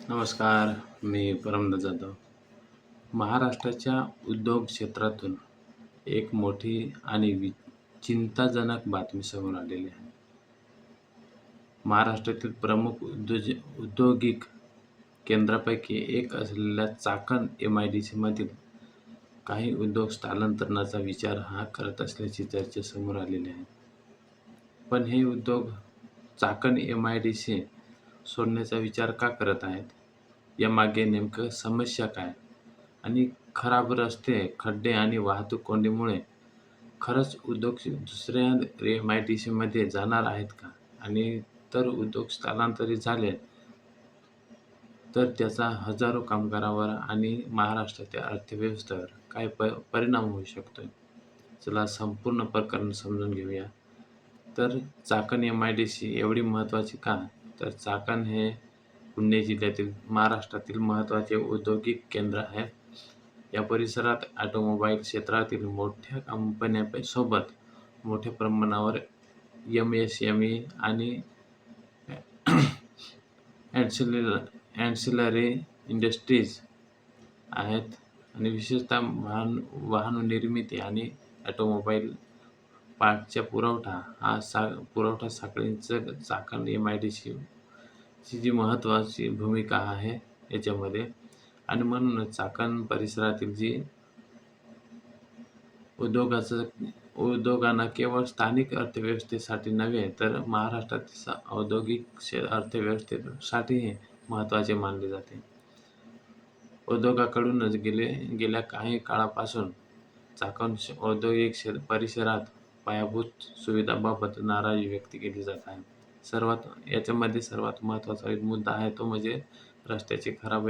नमस्कार, मी परमदास जाधव. महाराष्ट्राच्या उद्योग क्षेत्रातून एक मोठी आणि चिंताजनक बातमी समोर आलेली आहे. महाराष्ट्रातील प्रमुख औद्योगिक केंद्रापैकी एक असलेल्या चाकण एम.आय.डी.सीमधील काही उद्योग स्थलांतरणाचा विचार करत असल्याची चर्चा समोर आलेली आहे. पण हे उद्योग चाकण एम.आय.डी.सी सोडण्याचा विचार का करत आहेत? यामागे नेमकं समस्या काय? आणि खराब रस्ते, खड्डे आणि वाहतूक कोंडीमुळे खरंच उद्योग दुसऱ्या एम.आय.डी.सीमध्ये जाणार आहेत का? आणि उद्योग स्थलांतरित झाले, तर त्याचा हजारो कामगारांवर आणि महाराष्ट्राच्या अर्थव्यवस्थेवर काय परिणाम होऊ शकतोय? चला संपूर्ण प्रकरण समजून घेऊया. तर चाकण एम.आय.डी.सी एवढी महत्त्वाची का? तर चाकण हे पुणे जिल्ह्यातील महाराष्ट्रातील महत्त्वाचे औद्योगिक केंद्र आहे. या परिसरात ऑटोमोबाईल क्षेत्रातील मोठ्या कंपन्यांसोबत मोठ्या प्रमाणावर एम.एस.एम.ई. आणि ॲन्सिलरी इंडस्ट्रीज आहेत आणि विशेषतः वाहन निर्मिती आणि ऑटोमोबाईल पार्टच्या पुरवठा साखळींचं चाकण एम.आय.डी.सी जी महत्त्वाची भूमिका आहे याच्यामध्ये. आणि म्हणूनच चाकण परिसरातील उद्योगांना केवळ स्थानिक अर्थव्यवस्थेसाठी नव्हे, तर महाराष्ट्रातील औद्योगिक अर्थव्यवस्थेसाठीही महत्त्वाचे मानले जाते. उद्योगाकडूनच गेल्या काही काळापासून चाकण औद्योगिक परिसरात पायाभूत सुविधांबाबत नाराजी व्यक्त केली जात आहे. याच्यामध्ये सर्वात महत्त्वाचा एक मुद्दा आहे तो म्हणजे रस्त्याची खराब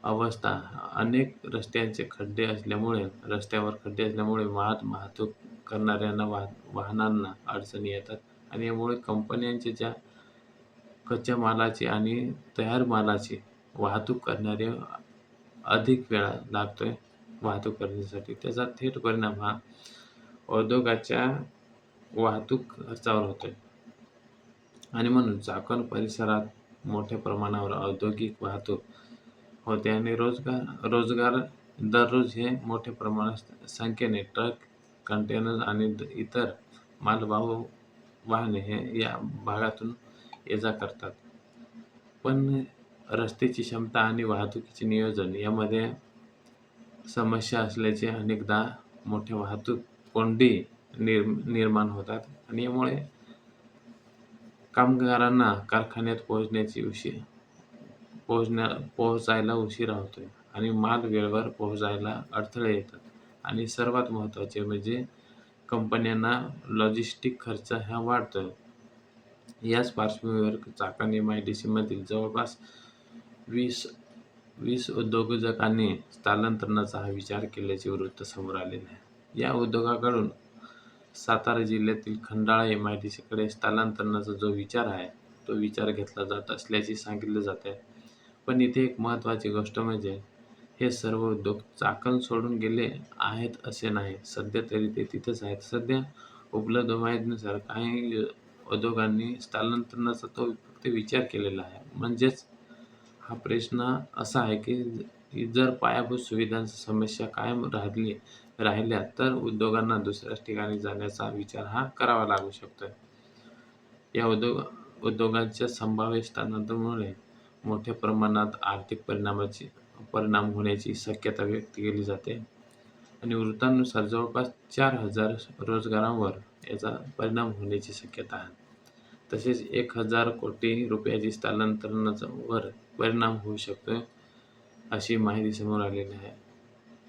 अवस्था. अनेक रस्त्यावर खड्डे असल्यामुळे वाहतूक करणाऱ्यांना वाहनांना अडचणी येतात आणि यामुळे कंपन्यांच्या ज्या कच्च्या मालाची आणि तयार मालाची वाहतूक करणारे अधिक वेळ लागतोय वाहतूक करण्यासाठी. त्याचा थेट परिणाम हा उद्योगाच्या वाहतूक खर्चावर होतोय. आणि म्हणून चाकण परिसरात मोठ्या प्रमाणावर औद्योगिक वाहतूक होते आणि रोजगार दररोज हे मोठ्या प्रमाणात संख्येने ट्रक, कंटेनर आणि इतर मालवाहू वाहने हे या भागातून ये-जा करतात. पण रस्त्याची क्षमता आणि वाहतुकीचे नियोजन यामध्ये समस्या असल्याचे अनेकदा मोठ्या वाहतूक कोंडी निर्माण होतात आणि यामुळे कामगारांना कारखान्यात पोहोचायला उशिरा होतोय आणि माल वेळेवर पोहोचायला अडथळे येतात. आणि सर्वात महत्त्वाचे म्हणजे कंपन्यांना लॉजिस्टिक खर्च हा वाढतोय. याच पार्श्वभूमीवर चाकण एम.आय.डी.सीमधील जवळपास 20 उद्योजकांनी स्थलांतरणाचा विचार केल्याचे वृत्त समोर आलेले आहे. या उद्योगाकडून सातारा जिल्ह्यातील खंडाळा एम.आय.डी.सीकडे स्थलांतरणाचा जो विचार आहे, तो विचार घेतला जात असल्याचे सांगितले जात आहे. पण इथे एक महत्त्वाची गोष्ट म्हणजे हे सर्व उद्योग चाकण सोडून गेले आहेत असे नाही. सध्या तरी ते तिथेच आहेत. सध्या उपलब्ध माहितीनुसार काही उद्योगांनी स्थलांतरणाचा तो फक्त विचार केलेला आहे. म्हणजेच हा प्रश्न असा आहे की जर पायाभूत सुविधांची समस्या कायम राहिल्या तर उद्योगांना दुसऱ्याच ठिकाणी जाण्याचा विचार करावा लागू शकतोय. या उद्योगांच्या संभाव्य स्थलांतरामुळे मोठ्या प्रमाणात आर्थिक परिणाम होण्याची शक्यता व्यक्त केली जाते आणि वृत्तांनुसार जवळपास 4,000 रोजगारांवर याचा परिणाम होण्याची शक्यता आहे. तसेच 1,000 कोटी रुपयांची स्थलांतरणावर परिणाम होऊ शकतोय अशी माहिती समोर आलेली आहे.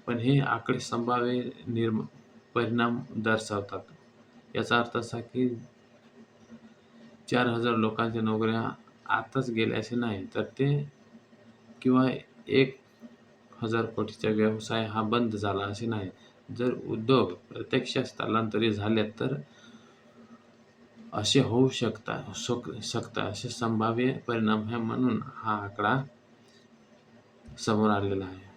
पण हे आकडे संभाव्य परिणाम दर्शवतात. याचा अर्थ असा की 4,000 लोकांच्या नोकऱ्या आताच गेल्या असे नाही, तर ते किंवा 1,000 कोटीचा व्यवसाय बंद झाला असे नाही. जर उद्योग प्रत्यक्षात स्थलांतरित झाले तर असे होऊ शकतं असे संभाव्य परिणाम आहे. म्हणून हा आकडा समोर आलेला आहे.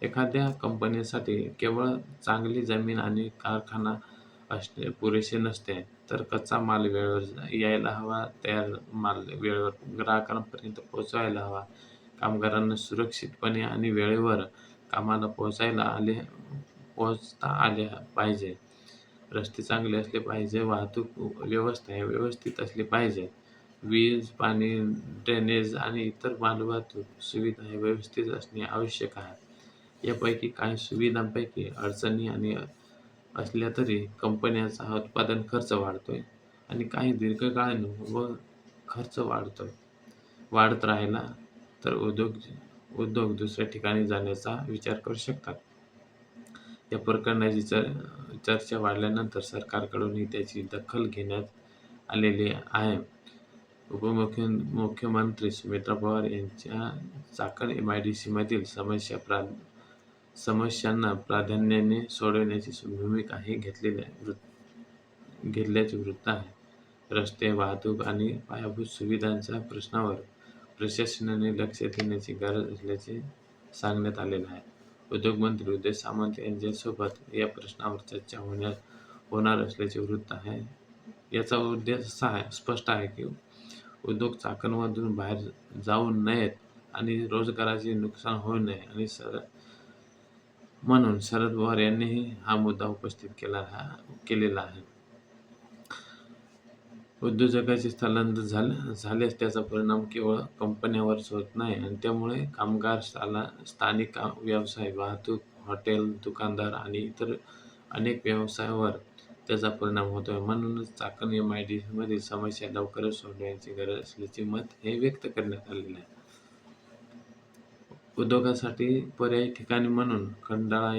एखाद्या कंपनीसाठी केवळ चांगली जमीन आणि कारखाना असणे पुरेसे नसते, तर कच्चा माल वेळेवर यायला हवा, तयार माल वेळेवर ग्राहकांपर्यंत पोहोचवायला हवा. कामगारांना सुरक्षितपणे आणि वेळेवर कामाला पोहोचता आले पाहिजे. रस्ते चांगले असले पाहिजे, वाहतूक व्यवस्था हे व्यवस्थित असली पाहिजे. वीज, पाणी, ड्रेनेज आणि इतर मालवाहतूक सुविधा हे व्यवस्थित असणे आवश्यक आहे. यापैकी काही सुविधांपैकी अडचणी आणि असल्या तरी कंपन्यांचा उत्पादन खर्च वाढतोय आणि काही दीर्घकालीन व खर्च वाढत राहिला तर उद्योग दुसऱ्या ठिकाणी जाण्याचा विचार करू शकतात. या प्रकरणाची चर्चा वाढल्यानंतर सरकारकडूनही त्याची दखल घेण्यात आलेली आहे. मुख्यमंत्री सुमित्रा पवार यांच्या चाकण एमआयडीसीमधील समस्यांना प्राधान्याने सोडवण्याची भूमिकाही घेतल्याचे वृत्त आहे. रस्ते, वाहतूक आणि पायाभूत सुविधांच्या प्रश्नावर प्रशासनाने लक्ष देण्याची गरज असल्याचे सांगण्यात आलेले आहे. उद्योगमंत्री उदय सामंत यांच्यासोबत या प्रश्नावर चर्चा होणार असल्याचे वृत्त आहे. याचा उद्देश स्पष्ट आहे की उद्योग चाकणमधून बाहेर जाऊ नयेत आणि रोजगाराचे नुकसान होऊ नये आणि म्हणून शरद पवार यांनीही हा मुद्दा उपस्थित केलेला आहे. उद्योजकांचे स्थलांतर झाल्यास त्याचा परिणाम केवळ कंपन्यांवरच होत नाही आणि त्यामुळे कामगार, स्थानिक व्यवसाय, वाहतूक, हॉटेल, दुकानदार आणि इतर अनेक व्यवसायावर त्याचा परिणाम होतोय. म्हणूनच चाकण एमआयडीसीमधील समस्या लवकरच सोडवण्याची गरज असल्याचे मत हे व्यक्त करण्यात आलेले आहे. उद्योगासाठी पर्यायी ठिकाणी म्हणून खंडाळा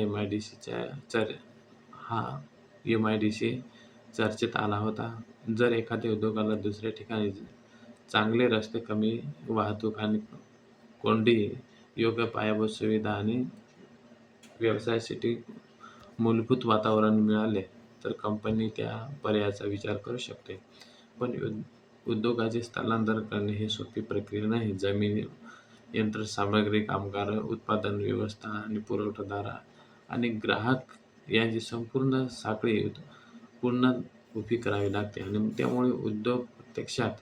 एमआयडीसी चर्चेत आला होता. जर एखाद्या उद्योगाला दुसऱ्या ठिकाणी चांगले रस्ते, कमी वाहतूक आणि कोंडी, योग्य पायाभूत सुविधा आणि व्यवसायासाठी मूलभूत वातावरण मिळाले तर कंपनी त्या पर्यायाचा विचार करू शकते. पण उद्योगाचे स्थलांतर करणे ही सोपी प्रक्रिया नाही. जमीन, यंत्रसामग्री, कामगार, उत्पादन व्यवस्था आणि पुरवठादार आणि ग्राहक यांची संपूर्ण साखळी पुन्हा उभी करावी लागते आणि त्यामुळे उद्योग प्रत्यक्षात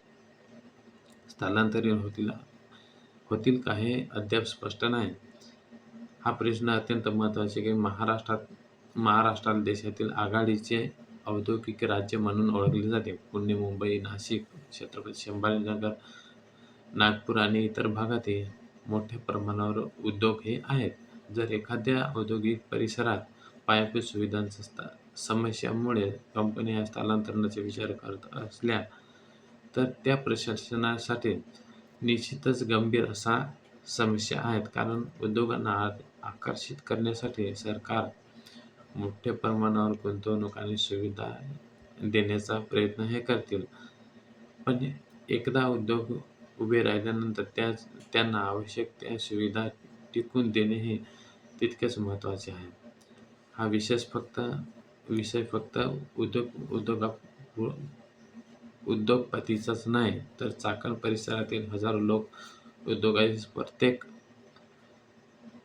स्थलांतरित होतील का हे अद्याप स्पष्ट नाही. हा प्रश्न अत्यंत महत्त्वाचा आहे की महाराष्ट्राला देशातील आघाडीचे औद्योगिक राज्य म्हणून ओळखले जाते. पुणे, मुंबई, नाशिक, छत्रपती संभाजीनगर, नागपूर आणि इतर भागातही मोठ्या प्रमाणावर उद्योग हे आहेत. जर एखाद्या औद्योगिक परिसरात पायाभूत सुविधांच्या समस्यांमुळे कंपन्या स्थलांतराचा विचार करत असल्या तर त्या प्रशासनासाठी निश्चितच गंभीर अशा समस्या आहेत. कारण उद्योगांना आकर्षित करण्यासाठी सरकार मोठ्या प्रमाणावर गुंतवणूक आणि सुविधा देण्याचा प्रयत्न हे करतील. पण एकदा उद्योग उभे राहिल्यानंतर त्यांना आवश्यक त्या सुविधा टिकवून देणेही तितकेच महत्त्वाचे आहे. हा विषय फक्त उद्योगपतीचाच नाही तर चाकण परिसरातील हजारो लोक उद्योगाशी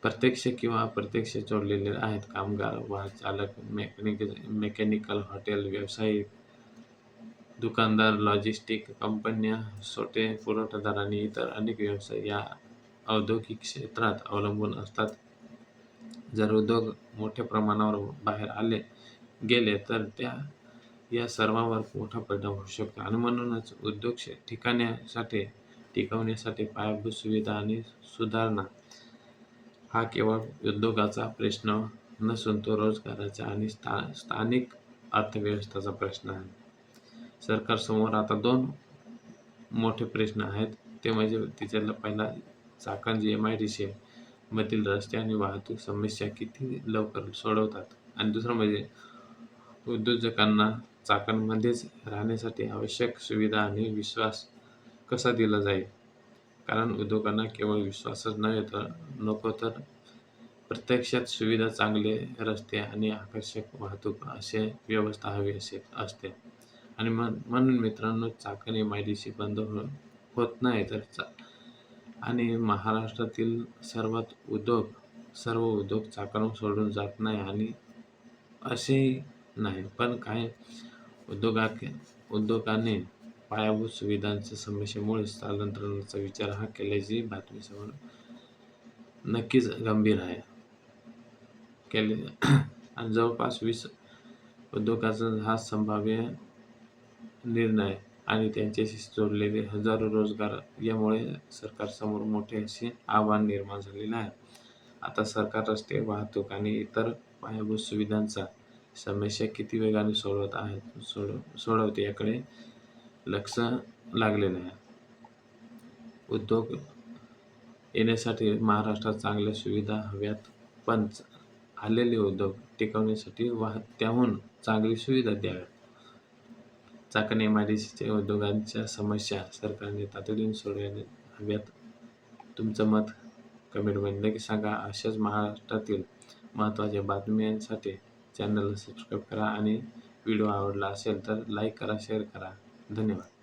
प्रत्यक्ष किंवा अप्रत्यक्ष जोडलेले आहेत. कामगार, वाहन चालक, मेकॅनिकल, हॉटेल व्यावसायिक, दुकानदार, लॉजिस्टिक कंपन्या, छोटे पुरवठादार आणि इतर अनेक व्यवसाय या औद्योगिक क्षेत्रात अवलंबून असतात. जर उद्योग मोठ्या प्रमाणावर बाहेर गेले तर या सर्वांवर मोठा परिणाम होऊ शकतो आणि म्हणूनच उद्योग टिकवण्यासाठी पायाभूत सुविधा आणि सुधारणा हा केवळ उद्योगाचा प्रश्न नसून तो रोजगाराचा आणि स्थानिक अर्थव्यवस्थेचा प्रश्न आहे. सरकारसमोर आता दोन मोठे प्रश्न आहेत. ते म्हणजे तिच्यातला पहिला, चाकण एमआयडीसी मधील रस्ते आणि वाहतूक समस्या किती लवकर सोडवतात आणि दुसरं म्हणजे उद्योजकांना चाकणमध्येच राहण्यासाठी आवश्यक सुविधा आणि विश्वास कसा दिला जाईल. कारण उद्योगांना केवळ विश्वासच नको तर प्रत्यक्षात सुविधा, चांगले रस्ते आणि आकर्षक वाहतूक अशी व्यवस्था हवी असते. आणि म्हणून मित्रांनो, चाकण एमआयडीसी बंद होत नाही आणि महाराष्ट्रातील सर्व उद्योग चाकण सोडून जात नाही आणि असेही नाही. पण काही उद्योगाने पायाभूत सुविधांच्या समस्येमुळे स्थलांतरणाचा विचार केल्याची बातमी समोर नक्कीच गंभीर आहे. आणि जवळपास 20 उद्योगाचा हा संभाव्य निर्णय आणि त्यांच्याशी जोडलेले हजारो रोजगार यामुळे सरकारसमोर मोठे असे आव्हान निर्माण झालेले आहे. आता सरकार रस्ते वाहतूक आणि इतर पायाभूत सुविधांचा समस्या किती वेगाने सोडवते याकडे लक्ष लागलेलं आहे. उद्योग येण्यासाठी महाराष्ट्रात चांगल्या सुविधा हव्यात, पण आलेले उद्योग टिकवण्यासाठी त्याहून चांगली सुविधा द्याव्यात. चाकण MIDCच्या उद्योगांच्या समस्या सरकारने तातडीने सोडवायला हव्यात. तुमचं मत कमेंटमध्ये नक्की सांगा. अशाच महाराष्ट्रातील महत्त्वाच्या बातम्यांसाठी चॅनलला सबस्क्राईब करा आणि व्हिडिओ आवडला असेल तर लाईक करा, शेअर करा. धन्यवाद.